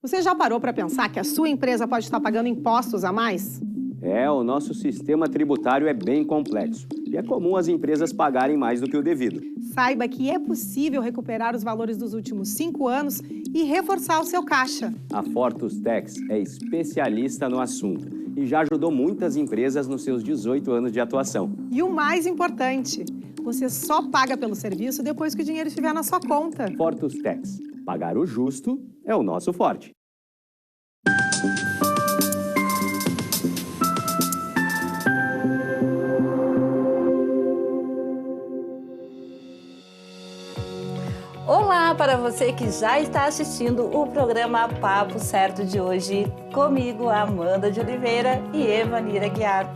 Você já parou para pensar que a sua empresa pode estar pagando impostos a mais? O nosso sistema tributário é bem complexo e é comum as empresas pagarem mais do que o devido. Saiba que é possível recuperar os valores dos últimos 5 anos e reforçar o seu caixa. A Fortus Tax é especialista no assunto e já ajudou muitas empresas nos seus 18 anos de atuação. E o mais importante, você só paga pelo serviço depois que o dinheiro estiver na sua conta. Fortus Tax. Pagar o justo é o nosso forte. Olá para você que já está assistindo o programa Papo Certo de hoje, comigo, Amanda de Oliveira e Evanira Guiar.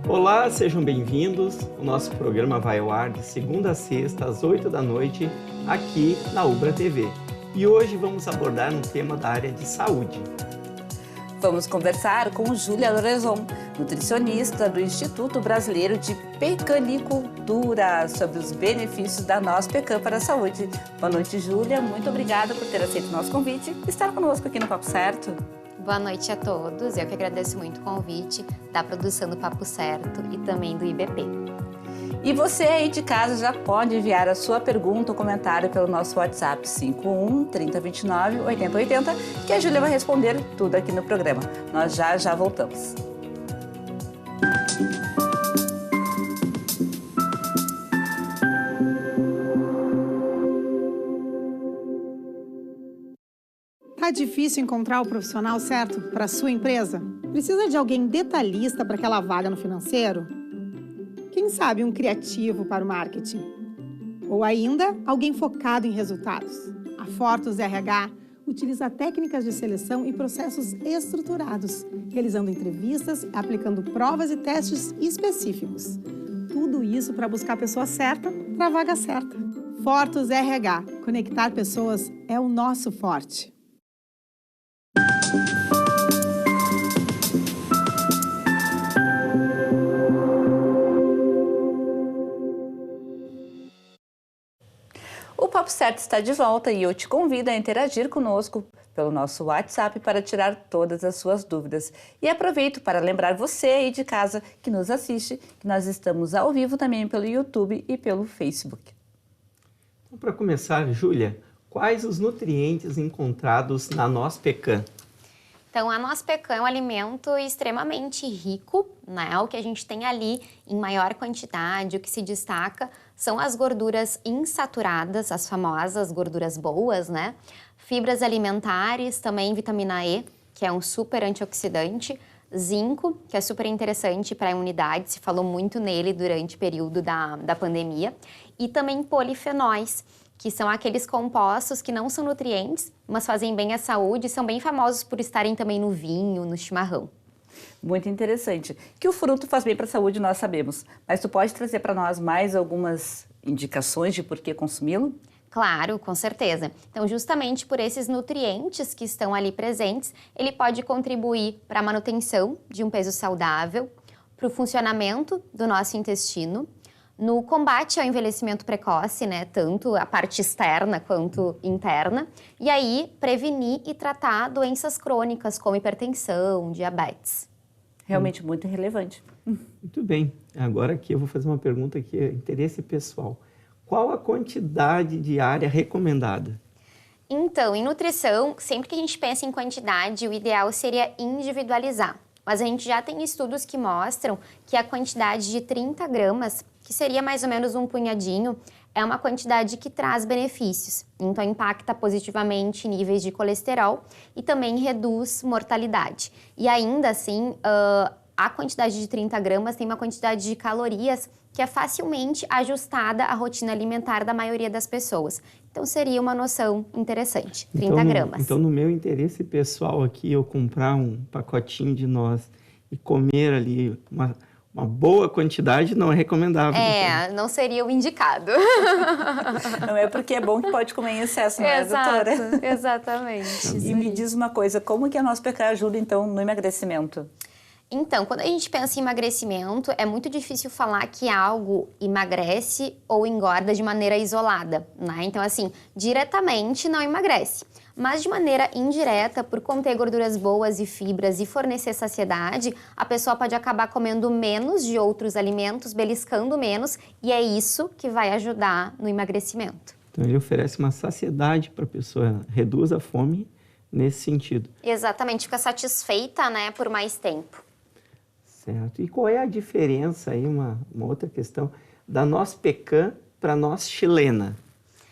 Olá, sejam bem-vindos. O nosso programa vai ao ar de segunda a sexta, às 8 da noite, aqui na Ubra TV. E hoje vamos abordar um tema da área de saúde. Vamos conversar com Júlia Lorenzon, nutricionista do Instituto Brasileiro de Pecanicultura, sobre os benefícios da noz pecan para a saúde. Boa noite, Júlia. Muito obrigada por ter aceito o nosso convite e estar conosco aqui no Papo Certo. Boa noite a todos. Eu que agradeço muito o convite da produção do Papo Certo e também do IBP. E você aí de casa já pode enviar a sua pergunta ou comentário pelo nosso WhatsApp 51 3029 8080, que a Júlia vai responder tudo aqui no programa. Nós já voltamos. Tá difícil encontrar o profissional certo para a sua empresa? Precisa de alguém detalhista para aquela vaga no financeiro? Quem sabe um criativo para o marketing? Ou ainda, alguém focado em resultados? A Fortus RH utiliza técnicas de seleção e processos estruturados, realizando entrevistas, aplicando provas e testes específicos. Tudo isso para buscar a pessoa certa para a vaga certa. Fortus RH. Conectar pessoas é o nosso forte. O Papo Certo está de volta e eu te convido a interagir conosco pelo nosso WhatsApp para tirar todas as suas dúvidas. E aproveito para lembrar você aí de casa que nos assiste, que nós estamos ao vivo também pelo YouTube e pelo Facebook. Então, para começar, Júlia, quais os nutrientes encontrados na noz pecan? Então, a noz pecan é um alimento extremamente rico, né? O que a gente tem ali em maior quantidade, o que se destaca são as gorduras insaturadas, as famosas gorduras boas, né? Fibras alimentares, também vitamina E, que é um super antioxidante, zinco, que é super interessante para a imunidade, se falou muito nele durante o período da pandemia, e também polifenóis, que são aqueles compostos que não são nutrientes, mas fazem bem à saúde e são bem famosos por estarem também no vinho, no chimarrão. Muito interessante. Que o fruto faz bem para a saúde, nós sabemos. Mas tu pode trazer para nós mais algumas indicações de por que consumi-lo? Claro, com certeza. Então, justamente por esses nutrientes que estão ali presentes, ele pode contribuir para a manutenção de um peso saudável, para o funcionamento do nosso intestino, no combate ao envelhecimento precoce, né, tanto a parte externa quanto interna, e aí prevenir e tratar doenças crônicas como hipertensão, diabetes. Realmente muito relevante. Muito bem. Agora aqui eu vou fazer uma pergunta que é interesse pessoal. Qual a quantidade diária recomendada? Então, em nutrição, sempre que a gente pensa em quantidade, o ideal seria individualizar. Mas a gente já tem estudos que mostram que a quantidade de 30 gramas, que seria mais ou menos um punhadinho, é uma quantidade que traz benefícios. Então, impacta positivamente níveis de colesterol e também reduz mortalidade. E ainda assim, a quantidade de 30 gramas tem uma quantidade de calorias que é facilmente ajustada à rotina alimentar da maioria das pessoas. Então, seria uma noção interessante, 30 gramas. Então, no meu interesse pessoal aqui, eu comprar um pacotinho de noz e comer ali uma boa quantidade não é recomendável. Então. Não seria o indicado. Não é porque é bom que pode comer em excesso, não é, doutora? Exatamente. E me diz uma coisa, como que a noz pecan ajuda, então, no emagrecimento? Então, quando a gente pensa em emagrecimento, é muito difícil falar que algo emagrece ou engorda de maneira isolada, né? Então, assim, diretamente não emagrece. Mas de maneira indireta, por conter gorduras boas e fibras e fornecer saciedade, a pessoa pode acabar comendo menos de outros alimentos, beliscando menos, e é isso que vai ajudar no emagrecimento. Então, ele oferece uma saciedade para a pessoa, reduz a fome nesse sentido. Exatamente, fica satisfeita, né, por mais tempo. Certo. E qual é a diferença aí, uma outra questão, da noz pecan para a noz chilena?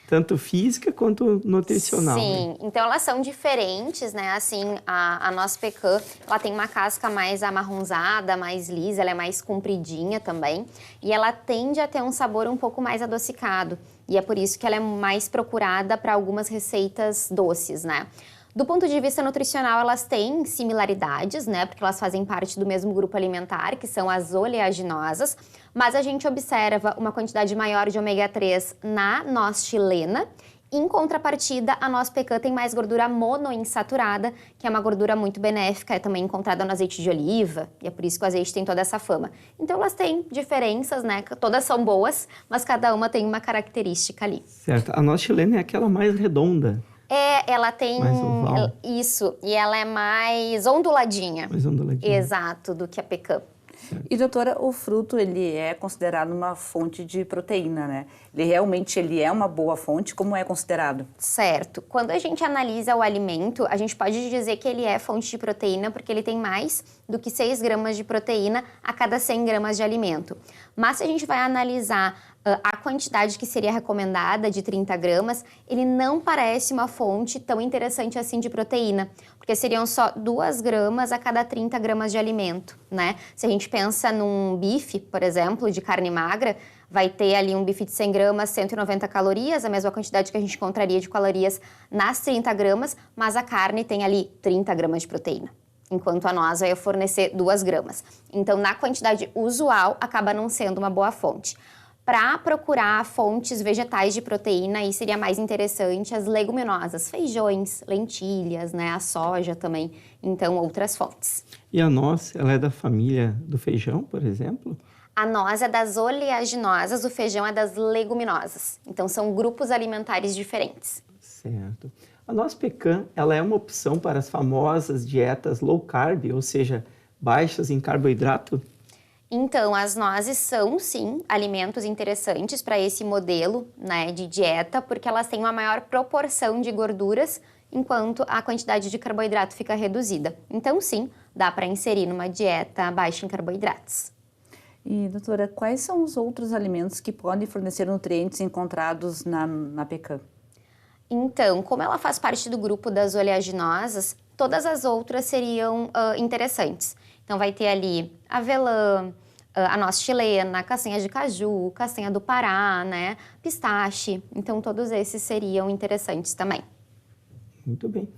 Tanto física quanto nutricional. Sim, né? então elas são diferentes, né? Assim, a noz pecan, ela tem uma casca mais amarronzada, mais lisa, ela é mais compridinha também. E ela tende a ter um sabor um pouco mais adocicado. E é por isso que ela é mais procurada para algumas receitas doces, né? Do ponto de vista nutricional, elas têm similaridades, né? Porque elas fazem parte do mesmo grupo alimentar, que são as oleaginosas. Mas a gente observa uma quantidade maior de ômega 3 na noz chilena. Em contrapartida, a noz pecan tem mais gordura monoinsaturada, que é uma gordura muito benéfica, é também encontrada no azeite de oliva, e é por isso que o azeite tem toda essa fama. Então elas têm diferenças, né? Todas são boas, mas cada uma tem uma característica ali. Certo. A noz chilena é aquela mais redonda. Ela tem mais oval. Isso, e ela é mais onduladinha. Mais onduladinha. Exato, do que a pecan. E, doutora, o fruto, ele é considerado uma fonte de proteína, né? Ele é uma boa fonte, como é considerado? Certo. Quando a gente analisa o alimento, a gente pode dizer que ele é fonte de proteína porque ele tem mais do que 6 gramas de proteína a cada 100 gramas de alimento. Mas se a gente vai analisar a quantidade que seria recomendada de 30 gramas, ele não parece uma fonte tão interessante assim de proteína, porque seriam só 2 gramas a cada 30 gramas de alimento, né? Se a gente pensa num bife, por exemplo, de carne magra, vai ter ali um bife de 100 gramas, 190 calorias, a mesma quantidade que a gente encontraria de calorias nas 30 gramas, mas a carne tem ali 30 gramas de proteína, enquanto a noz vai fornecer 2 gramas. Então, na quantidade usual, acaba não sendo uma boa fonte. Para procurar fontes vegetais de proteína, aí seria mais interessante as leguminosas, feijões, lentilhas, né, a soja também, então outras fontes. E a noz, ela é da família do feijão, por exemplo? A noz é das oleaginosas, o feijão é das leguminosas. Então são grupos alimentares diferentes. Certo. A noz pecan, ela é uma opção para as famosas dietas low carb, ou seja, baixas em carboidrato? Então, as nozes são, sim, alimentos interessantes para esse modelo, né, de dieta, porque elas têm uma maior proporção de gorduras, enquanto a quantidade de carboidrato fica reduzida. Então, sim, dá para inserir numa dieta baixa em carboidratos. E, doutora, quais são os outros alimentos que podem fornecer nutrientes encontrados na pecan? Então, como ela faz parte do grupo das oleaginosas, todas as outras seriam interessantes. Então, vai ter ali avelã, a noz chilena, castanha de caju, castanha do Pará, né? Pistache. Então, todos esses seriam interessantes também. Muito bem.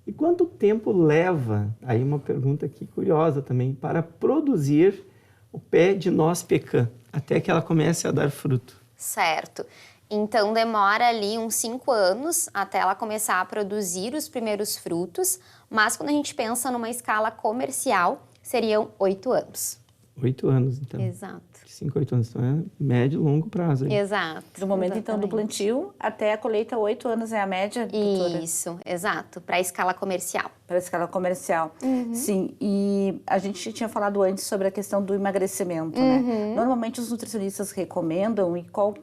E quanto tempo leva, aí uma pergunta aqui curiosa também, para produzir o pé de noz pecan, até que ela comece a dar fruto? Certo. Então, demora ali uns 5 anos até ela começar a produzir os primeiros frutos, mas quando a gente pensa numa escala comercial, seriam 8 anos. 8 anos, então. Exato. 5 a 8 anos, então é médio e longo prazo. Aí. Exato. Do momento, então, do plantio até a colheita, 8 anos é a média, doutora? Isso, exato, para a escala comercial. Para a escala comercial. Sim, e a gente tinha falado antes sobre a questão do emagrecimento, né? Normalmente os nutricionistas recomendam,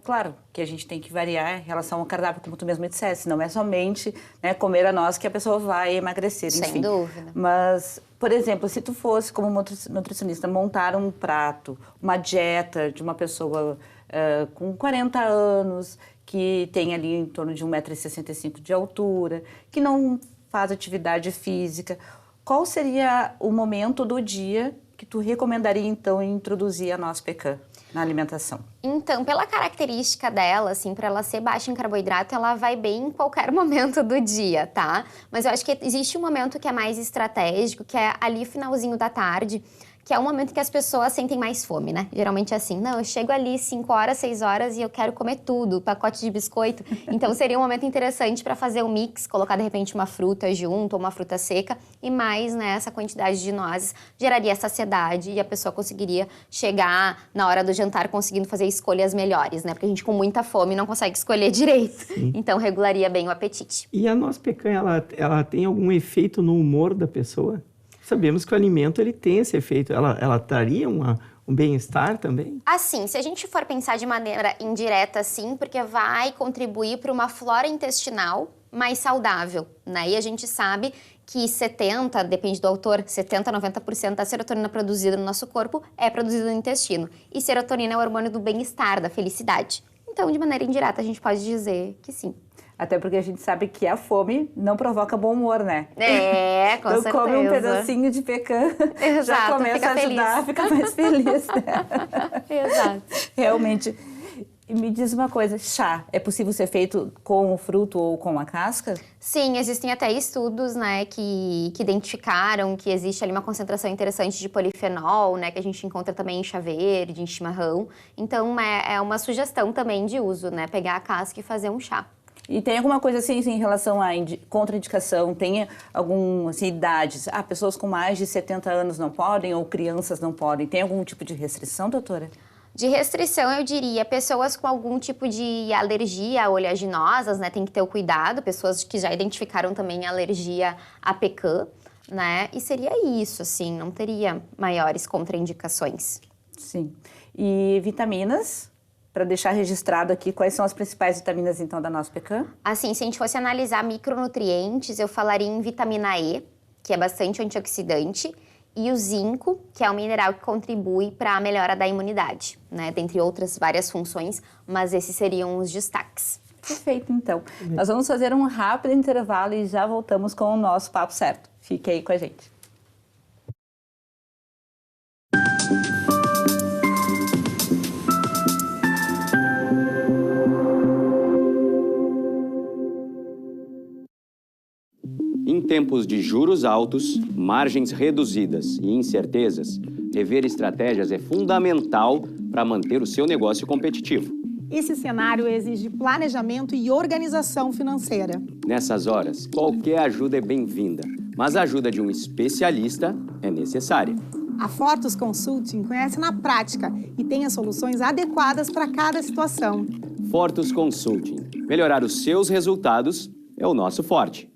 claro, que a gente tem que variar em relação ao cardápio, como tu mesmo dissesse, não é somente, né, comer a noz que a pessoa vai emagrecer, enfim. Sem dúvida. Mas, por exemplo, se tu fosse como nutricionista montar um prato, uma dieta de uma pessoa com 40 anos, que tem ali em torno de 1,65 m de altura, que não faz atividade física, qual seria o momento do dia que tu recomendaria, então, introduzir a noz pecan na alimentação? Então, pela característica dela, assim, para ela ser baixa em carboidrato, ela vai bem em qualquer momento do dia, tá? Mas eu acho que existe um momento que é mais estratégico, que é ali finalzinho da tarde, que é o momento que as pessoas sentem mais fome, né? Geralmente é assim, não, eu chego ali 5 horas, 6 horas e eu quero comer tudo, pacote de biscoito. Então seria um momento interessante para fazer um mix, colocar de repente uma fruta junto ou uma fruta seca e mais, né, essa quantidade de nozes geraria saciedade e a pessoa conseguiria chegar na hora do jantar conseguindo fazer escolhas melhores, né? Porque a gente com muita fome não consegue escolher direito. Sim. Então regularia bem o apetite. E a noz pecan, ela tem algum efeito no humor da pessoa? Sabemos que o alimento ele tem esse efeito. Ela traria um bem-estar também? Assim, se a gente for pensar de maneira indireta, sim, porque vai contribuir para uma flora intestinal mais saudável, né? E a gente sabe que 70%, depende do autor, 70% a 90% da serotonina produzida no nosso corpo é produzida no intestino. E serotonina é o hormônio do bem-estar, da felicidade. Então, de maneira indireta, a gente pode dizer que sim. Até porque a gente sabe que a fome não provoca bom humor, né? É, com certeza. Então come um pedacinho de pecan, exato, já começa a ajudar, fica mais feliz, né? Exato. Realmente. Me diz uma coisa, chá, é possível ser feito com o fruto ou com a casca? Sim, existem até estudos, né, que identificaram que existe ali uma concentração interessante de polifenol, né, que a gente encontra também em chá verde, em chimarrão. Então, é uma sugestão também de uso, né, pegar a casca e fazer um chá. E tem alguma coisa assim em relação à contraindicação? Tem alguma assim, idades? Pessoas com mais de 70 anos não podem ou crianças não podem? Tem algum tipo de restrição, doutora? De restrição, eu diria, pessoas com algum tipo de alergia oleaginosas, né, tem que ter o cuidado, pessoas que já identificaram também alergia a pecan, né, e seria isso, assim, não teria maiores contraindicações. Sim. E vitaminas? Para deixar registrado aqui, quais são as principais vitaminas, então, da noz pecan? Assim, se a gente fosse analisar micronutrientes, eu falaria em vitamina E, que é bastante antioxidante, e o zinco, que é um mineral que contribui para a melhora da imunidade, né? Dentre outras várias funções, mas esses seriam os destaques. Perfeito, então. Nós vamos fazer um rápido intervalo e já voltamos com o nosso Papo Certo. Fique aí com a gente. Em tempos de juros altos, margens reduzidas e incertezas, rever estratégias é fundamental para manter o seu negócio competitivo. Esse cenário exige planejamento e organização financeira. Nessas horas, qualquer ajuda é bem-vinda, mas a ajuda de um especialista é necessária. A Fortus Consulting conhece na prática e tem as soluções adequadas para cada situação. Fortus Consulting. Melhorar os seus resultados é o nosso forte.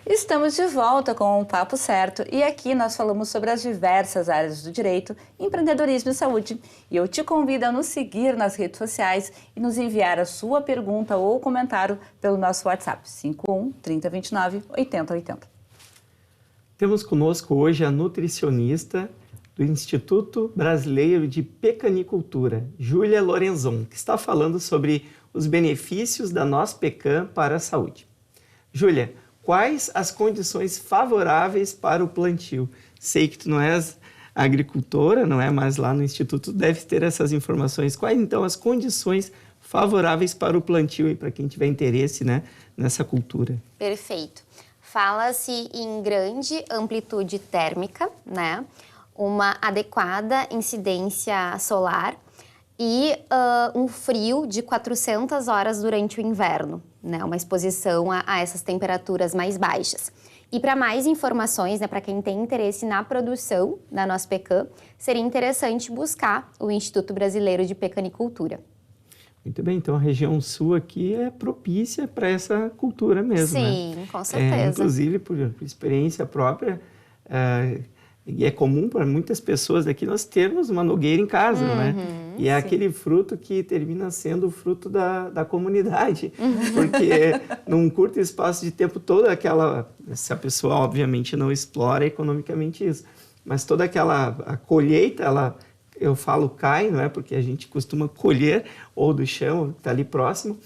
Estamos de volta com o Papo Certo e aqui nós falamos sobre as diversas áreas do direito, empreendedorismo e saúde. E eu te convido a nos seguir nas redes sociais e nos enviar a sua pergunta ou comentário pelo nosso WhatsApp 51 3029 8080. Temos conosco hoje a nutricionista do Instituto Brasileiro de Pecanicultura, Júlia Lorenzon, que está falando sobre os benefícios da noz pecan para a saúde. Júlia, quais as condições favoráveis para o plantio? Sei que tu não és agricultora, não é? Mas lá no Instituto deve ter essas informações. Quais, então, as condições favoráveis para o plantio e para quem tiver interesse, né, nessa cultura? Perfeito. Fala-se em grande amplitude térmica, né? Uma adequada incidência solar e um frio de 400 horas durante o inverno, né? Uma exposição a essas temperaturas mais baixas. E para mais informações, né, para quem tem interesse na produção da noz pecan, seria interessante buscar o Instituto Brasileiro de Pecanicultura. Muito bem, então a região sul aqui é propícia para essa cultura mesmo, sim, né? Com certeza. Inclusive, por experiência própria, e é comum para muitas pessoas daqui nós termos uma nogueira em casa, não é? E é aquele fruto que termina sendo o fruto da comunidade, porque num curto espaço de tempo toda aquela, se a pessoa obviamente não explora economicamente isso, mas toda a colheita, eu falo cai, não é? Porque a gente costuma colher ou do chão, está ali próximo,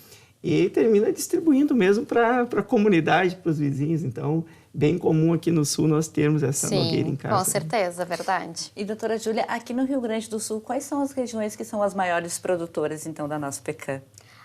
e termina distribuindo mesmo para a comunidade, para os vizinhos. Então, bem comum aqui no sul nós termos essa nogueira em casa. Com certeza, verdade. E, doutora Júlia, aqui no Rio Grande do Sul, quais são as regiões que são as maiores produtoras, então, da nossa pecan?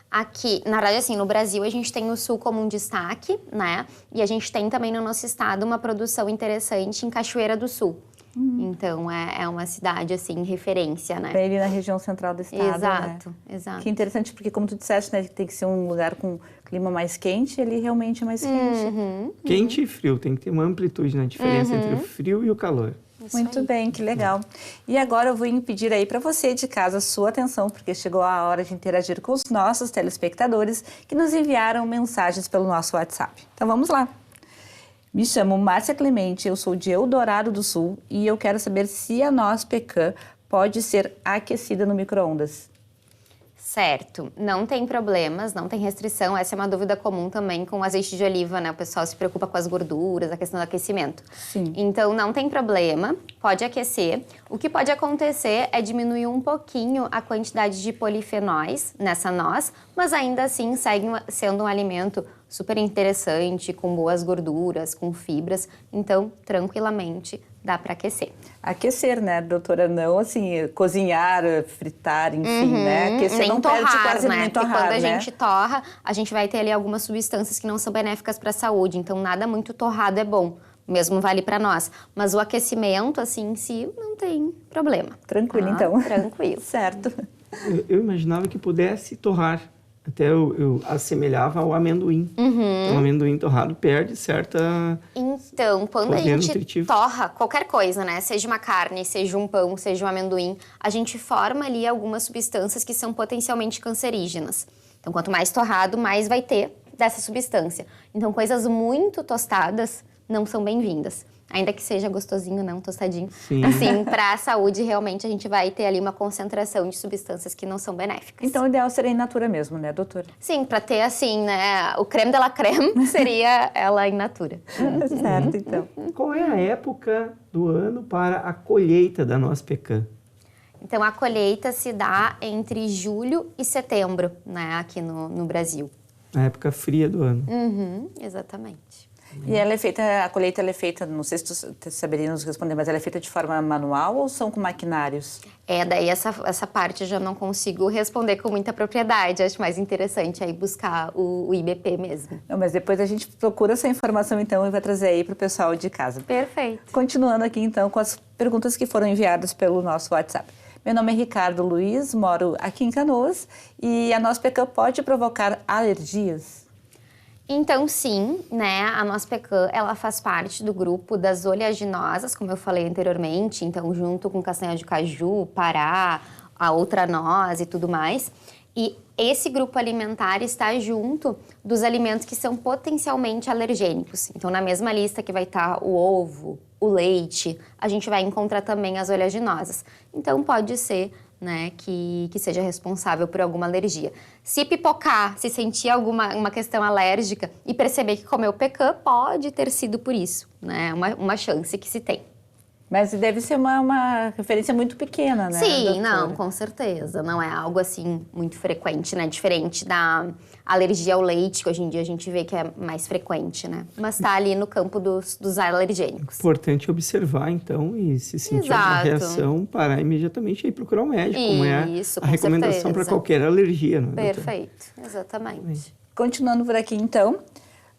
Aqui, na verdade, assim, no Brasil a gente tem o sul como um destaque, né? E a gente tem também no nosso estado uma produção interessante em Cachoeira do Sul. Então, é uma cidade, assim, referência, né? Ele na região central do estado, Exato, né? exato. Que interessante, porque como tu disseste, né, que tem que ser um lugar com clima mais quente, ele realmente é mais quente. Quente e frio, tem que ter uma amplitude na diferença entre o frio e o calor. Muito bem, que legal. E agora eu vou pedir aí para você de casa a sua atenção, porque chegou a hora de interagir com os nossos telespectadores que nos enviaram mensagens pelo nosso WhatsApp. Então vamos lá. Me chamo Márcia Clemente, eu sou de Eldorado do Sul e eu quero saber se a noz pecan pode ser aquecida no micro-ondas. Certo, não tem problemas, não tem restrição. Essa é uma dúvida comum também com o azeite de oliva, né? O pessoal se preocupa com as gorduras, a questão do aquecimento. Sim. Então, não tem problema, pode aquecer. O que pode acontecer é diminuir um pouquinho a quantidade de polifenóis nessa noz, mas ainda assim segue sendo um alimento super interessante, com boas gorduras, com fibras. Então, tranquilamente, dá para aquecer. Aquecer, né, doutora? Não, assim, cozinhar, fritar, enfim, né? Aquecer Nem não torrar, perde quase né? nem Porque torrar, quando a né? gente torra, a gente vai ter ali algumas substâncias que não são benéficas para a saúde. Então, nada muito torrado é bom. O mesmo vale para nós. Mas o aquecimento, assim, em si, não tem problema. Tranquilo, tá? então. Tranquilo. Certo. Eu imaginava que pudesse torrar. Até eu assemelhava ao amendoim. Então, o amendoim torrado perde certa... Então, quando a Poder gente nutritivo. torra qualquer coisa, né? Seja uma carne, seja um pão, seja um amendoim, a gente forma ali algumas substâncias que são potencialmente cancerígenas. Então, quanto mais torrado, mais vai ter dessa substância. Então, coisas muito tostadas não são bem-vindas. Ainda que seja gostosinho, não tostadinho. Sim. Assim, para a saúde, realmente, a gente vai ter ali uma concentração de substâncias que não são benéficas. Então, o ideal seria in natura mesmo, né, doutora? Sim, para ter, assim, né, o creme de la creme seria ela in natura. Certo, então. Qual é a época do ano para a colheita da noz pecan? Então, a colheita se dá entre julho e setembro, né, aqui no Brasil. A época fria do ano. Exatamente. E ela é feita, a colheita ela é feita, não sei se tu saberia nos responder, mas ela é feita de forma manual ou são com maquinários? Daí essa parte eu já não consigo responder com muita propriedade. Acho mais interessante aí buscar o IBP mesmo. Não, mas depois a gente procura essa informação então e vai trazer aí para o pessoal de casa. Perfeito. Continuando aqui então com as perguntas que foram enviadas pelo nosso WhatsApp. Meu nome é Ricardo Luiz, moro aqui em Canoas e a noz pecan pode provocar alergias? Então, sim, né, a noz pecan, ela faz parte do grupo das oleaginosas, como eu falei anteriormente, então junto com castanha de caju, pará, a outra noz e tudo mais. E esse grupo alimentar está junto dos alimentos que são potencialmente alergênicos. Então, na mesma lista que vai estar o ovo, o leite, a gente vai encontrar também as oleaginosas. Então, pode ser, né, que seja responsável por alguma alergia. Se pipocar, se sentir uma questão alérgica e perceber que comeu pecan, pode ter sido por isso, né? Uma chance que se tem. Mas deve ser uma referência muito pequena, né? Sim, doutora? não, com certeza. Não é algo assim muito frequente, né? Diferente da alergia ao leite, que hoje em dia a gente vê que é mais frequente, né? Mas tá ali no campo dos alergênicos. Importante observar, então, e se sentir alguma reação, parar imediatamente e procurar um médico, como é a recomendação para qualquer alergia, não é, Perfeito, exatamente. Continuando por aqui, então,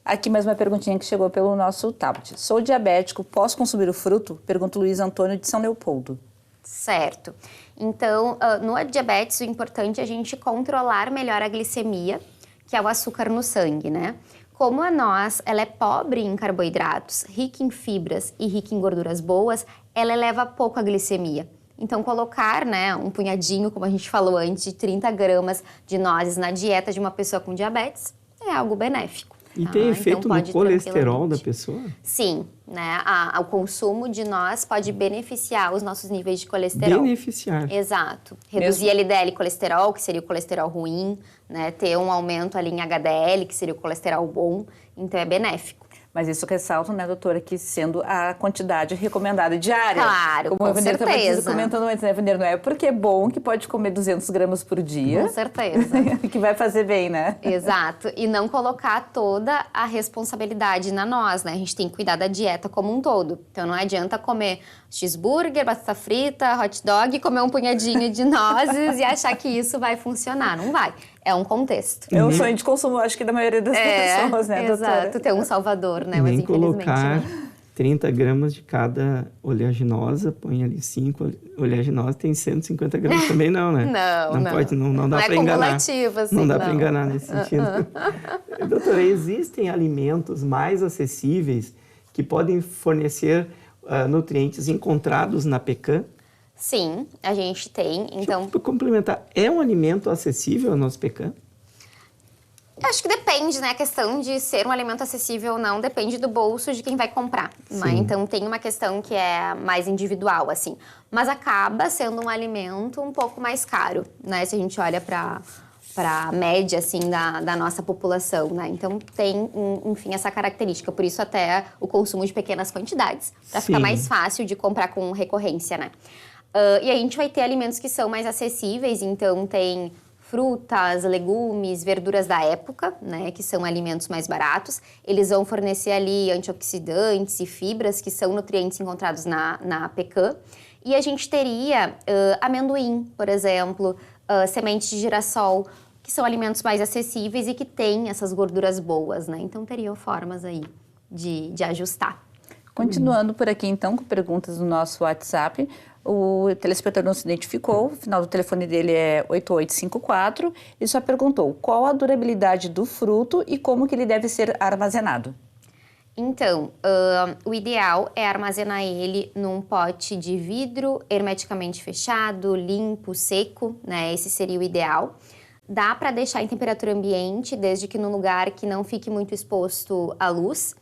aqui mais uma perguntinha que chegou pelo nosso tablet. Sou diabético, posso consumir o fruto? Pergunta o Luiz Antônio de São Leopoldo. Certo. Então, no diabetes, o importante é a gente controlar melhor a glicemia, que é o açúcar no sangue, né? Como a noz, ela é pobre em carboidratos, rica em fibras e rica em gorduras boas, ela eleva pouco a glicemia. Então, colocar, né, um punhadinho, como a gente falou antes, de 30 gramas de nozes na dieta de uma pessoa com diabetes é algo benéfico. E tem efeito então no colesterol da pessoa? Sim, né? O consumo de noz pode beneficiar os nossos níveis de colesterol. Beneficiar. Exato. Reduzir LDL colesterol, que seria o colesterol ruim, né? Ter um aumento ali em HDL, que seria o colesterol bom. Então, é benéfico. Mas isso ressalta, né, doutora, que sendo a quantidade recomendada diária. Claro, como com a Vaneira estava certeza. comentando antes, né, Vaneira? Não é porque é bom que pode comer 200 gramas por dia. Com certeza. Que vai fazer bem, né? Exato. E não colocar toda a responsabilidade na nós, né? A gente tem que cuidar da dieta como um todo. Então não adianta comer cheeseburger, batata frita, hot dog, comer um punhadinho de nozes e achar que isso vai funcionar. Não vai. É um contexto. É um sonho de consumo, acho que da maioria das pessoas, né, doutora? Exato. Ter um salvador, né? E Mas nem infelizmente colocar não. 30 gramas de cada oleaginosa, põe ali 5 oleaginosas, tem 150 gramas também não, né? Não. Pode, não dá Não é para enganar. cumulativo, assim, não dá não. para enganar nesse sentido. Doutora, existem alimentos mais acessíveis que podem fornecer nutrientes encontrados na pecan? Sim, a gente tem. Então, Para complementar, é um alimento acessível ao nosso pecan? acho que depende, né? A questão de ser um alimento acessível ou não depende do bolso de quem vai comprar. Né? Então, tem uma questão que é mais individual, assim. Mas acaba sendo um alimento um pouco mais caro, né? Se a gente olha para a média, assim, da nossa população, né? Então, tem, enfim, essa característica. Por isso, até o consumo de pequenas quantidades, para ficar Sim. mais fácil de comprar com recorrência, né? E a gente vai ter alimentos que são mais acessíveis, então tem frutas, legumes, verduras da época, né, que são alimentos mais baratos. Eles vão fornecer ali antioxidantes e fibras, que são nutrientes encontrados na pecan. E a gente teria amendoim, por exemplo, sementes de girassol, que são alimentos mais acessíveis e que têm essas gorduras boas, né? Então, teriam formas aí de ajustar. Continuando por aqui, então, com perguntas no nosso WhatsApp. O telespectador não se identificou, o final do telefone dele é 8854 e só perguntou qual a durabilidade do fruto e como que ele deve ser armazenado. Então, o ideal é armazenar ele num pote de vidro hermeticamente fechado, limpo, seco, né? Esse seria o ideal. Dá para deixar em temperatura ambiente, desde que num lugar que não fique muito exposto à luz,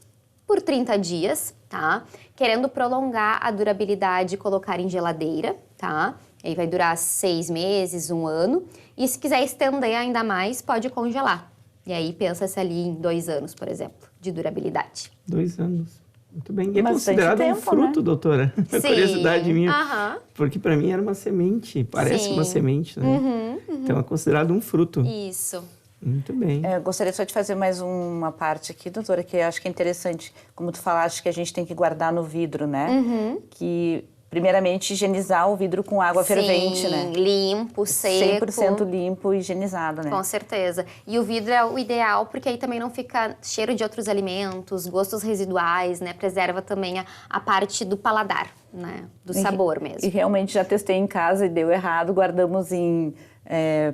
por 30 dias, tá? Querendo prolongar a durabilidade, colocar em geladeira, tá? Aí vai durar 6 meses, 1 ano. E se quiser estender ainda mais, pode congelar. E aí pensa-se ali em 2 anos, por exemplo, de durabilidade. 2 anos. Muito bem. E é Bastante considerado tempo, um fruto, né? doutora? É curiosidade minha. Aham. Porque para mim era uma semente, parece Sim. uma semente, né? Então é considerado um fruto. Isso. Muito bem. Eu gostaria só de fazer mais uma parte aqui, doutora, que eu acho que é interessante. Como tu falaste, que a gente tem que guardar no vidro, né? Que, primeiramente, higienizar o vidro com água fervente, né? Limpo, seco. 100% limpo e higienizado, né? Com certeza. E o vidro é o ideal porque aí também não fica cheiro de outros alimentos, gostos residuais, né? Preserva também a parte do paladar, né? Do sabor mesmo. E realmente já testei em casa e deu errado, guardamos em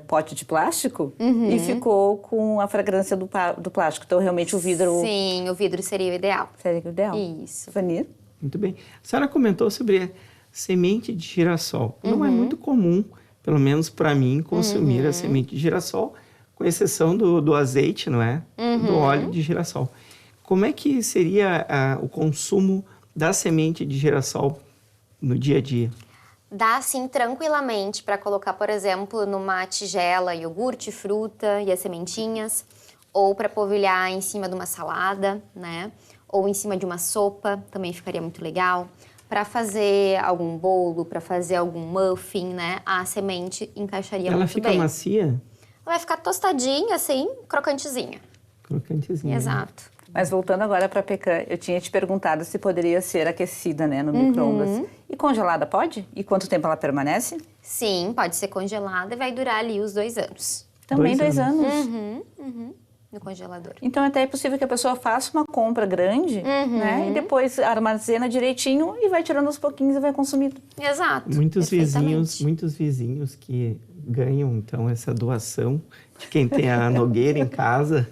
pote de plástico e ficou com a fragrância do plástico. Então, realmente, o vidro Sim, o vidro seria o ideal. seria o ideal. Isso. Vanir? Muito bem. A senhora comentou sobre semente de girassol. Não é muito comum, pelo menos para mim, consumir a semente de girassol, com exceção do azeite, não é? Do óleo de girassol. Como é que seria o consumo da semente de girassol no dia a dia? Dá, assim, tranquilamente para colocar, por exemplo, numa tigela, iogurte, fruta e as sementinhas, ou para polvilhar em cima de uma salada, né? Ou em cima de uma sopa, também ficaria muito legal. Para fazer algum bolo, para fazer algum muffin, né? A semente encaixaria Ela muito fica bem. macia? Ela vai ficar tostadinha, assim, crocantezinha. Crocantezinha. Exato. Mas voltando agora para a pecan, eu tinha te perguntado se poderia ser aquecida, né, no micro-ondas. E congelada pode? E quanto tempo ela permanece? Sim, pode ser congelada e vai durar ali os 2 anos. Também 2 2 anos. No congelador. Então, até é possível que a pessoa faça uma compra grande, né? E depois armazena direitinho e vai tirando aos pouquinhos e vai consumindo. Exato. Muitos perfeitamente. vizinhos que ganham, então, essa doação de quem tem a nogueira em casa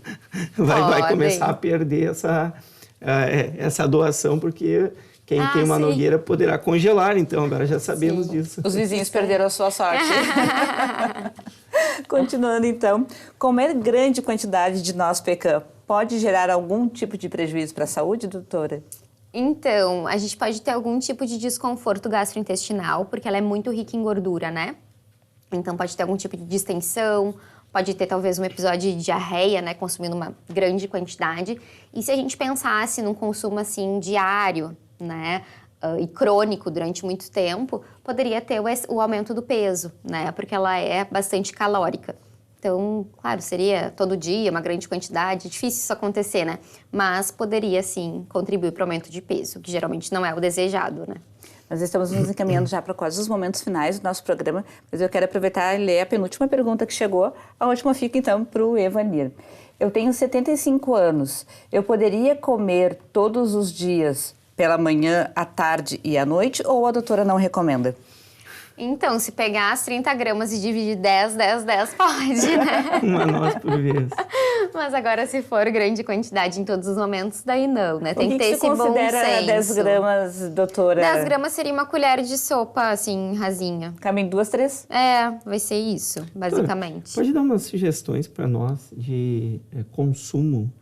vai Podem. começar a perder essa doação, porque quem tem uma sim. nogueira poderá congelar, então, agora já sabemos disso. Os vizinhos perderam a sua sorte. Continuando, então, comer grande quantidade de noz pecan pode gerar algum tipo de prejuízo para a saúde, doutora? Então, a gente pode ter algum tipo de desconforto gastrointestinal, porque ela é muito rica em gordura, né? Então, pode ter algum tipo de distensão, pode ter talvez um episódio de diarreia, né, consumindo uma grande quantidade. E se a gente pensasse num consumo assim diário, né, e crônico durante muito tempo, poderia ter o aumento do peso, né, porque ela é bastante calórica. Então, claro, seria todo dia, uma grande quantidade, difícil isso acontecer, né? Mas poderia, sim, contribuir para o aumento de peso, que geralmente não é o desejado, né? Nós estamos nos encaminhando já para quase os momentos finais do nosso programa, mas eu quero aproveitar e ler a penúltima pergunta que chegou. A última fica, então, para o Evanir. Eu tenho 75 anos. Eu poderia comer todos os dias, pela manhã, à tarde e à noite, ou a doutora não recomenda? Então, se pegar as 30 gramas e dividir 10, pode, né? Uma noz por vez. Mas agora, se for grande quantidade em todos os momentos, daí não, né? Tem O que ter esse bom senso. considera 10 gramas, doutora? 10 gramas seria uma colher de sopa, assim, rasinha. Cabem 2, 3? Vai ser isso, basicamente. Pode dar umas sugestões para nós de consumo?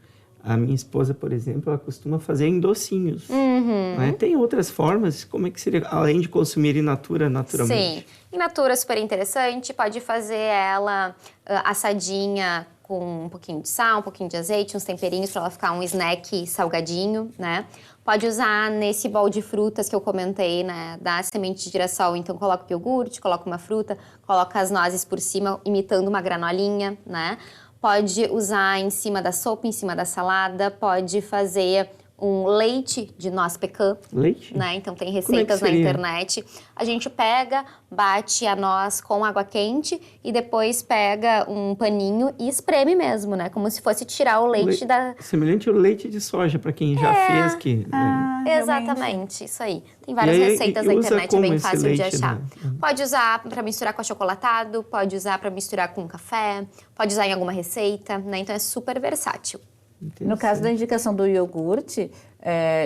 A minha esposa, por exemplo, ela costuma fazer em docinhos. Né? Tem outras formas? Como é que seria, além de consumir in natura, naturalmente? Sim, in natura super interessante. Pode fazer ela assadinha com um pouquinho de sal, um pouquinho de azeite, uns temperinhos para ela ficar um snack salgadinho, né? Pode usar nesse bowl de frutas que eu comentei, né? Da semente de girassol, então coloca o iogurte, coloca uma fruta, coloca as nozes por cima, imitando uma granolinha, né? Pode usar em cima da sopa, em cima da salada, pode fazer um leite de noz pecan. Leite? Né? Então tem receitas na internet. A gente pega, bate a noz com água quente e depois pega um paninho e espreme mesmo, né? Como se fosse tirar o leite da... Semelhante ao leite de soja, para quem já fez. Exatamente, isso aí. Tem várias receitas na internet, é bem fácil de achar. Né? Pode usar para misturar com achocolatado, pode usar para misturar com café, pode usar em alguma receita, né? Então é super versátil. No caso da indicação do iogurte,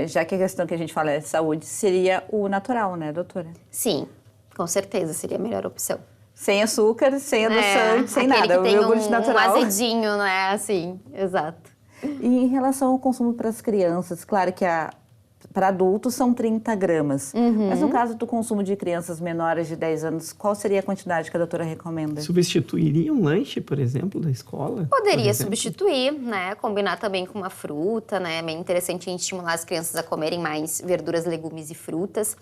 já que a questão que a gente fala é saúde, seria o natural, né, doutora? Sim, com certeza seria a melhor opção. Sem açúcar, sem adoçante, sem nada. O iogurte natural. Um azedinho, né? Assim, exato. E em relação ao consumo para as crianças, claro que para adultos são 30 gramas. Mas no caso do consumo de crianças menores de 10 anos, qual seria a quantidade que a doutora recomenda? Substituiria um lanche, por exemplo, da escola? Poderia substituir, né? Combinar também com uma fruta, né? É bem interessante a gente estimular as crianças a comerem mais verduras, legumes e frutas.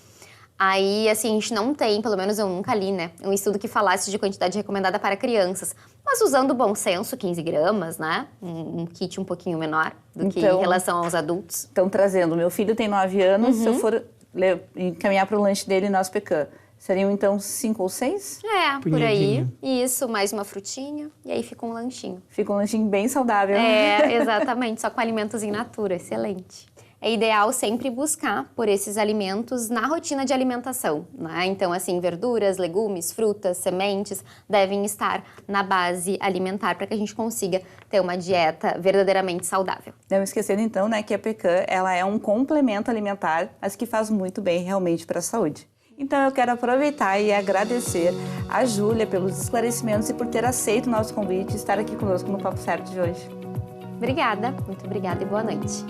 Aí, assim, a gente não tem, pelo menos eu nunca li, né? Um estudo que falasse de quantidade recomendada para crianças. Mas usando o bom senso, 15 gramas, né? Um kit um pouquinho menor do que em relação aos adultos. Então, trazendo, meu filho tem 9 anos, se eu for encaminhar para o lanche dele noz pecan, seriam então 5 ou 6? Por aí. Isso, mais uma frutinha e aí fica um lanchinho. Fica um lanchinho bem saudável. Exatamente, só com alimentos in natura, excelente. É ideal sempre buscar por esses alimentos na rotina de alimentação, né? Então, assim, verduras, legumes, frutas, sementes devem estar na base alimentar para que a gente consiga ter uma dieta verdadeiramente saudável. Não esquecendo, então, né, que a pecan, ela é um complemento alimentar, mas que faz muito bem realmente para a saúde. Então, eu quero aproveitar e agradecer a Júlia pelos esclarecimentos e por ter aceito o nosso convite e estar aqui conosco no Papo Certo de hoje. Obrigada, muito obrigada e boa noite.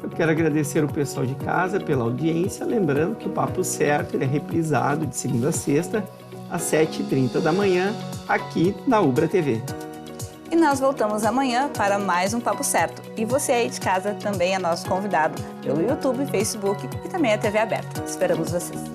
Eu quero agradecer o pessoal de casa pela audiência, lembrando que o Papo Certo é reprisado de segunda a sexta, às 7h30 da manhã, aqui na Ubra TV. E nós voltamos amanhã para mais um Papo Certo. E você aí de casa também é nosso convidado pelo YouTube, Facebook e também a TV aberta. Esperamos vocês.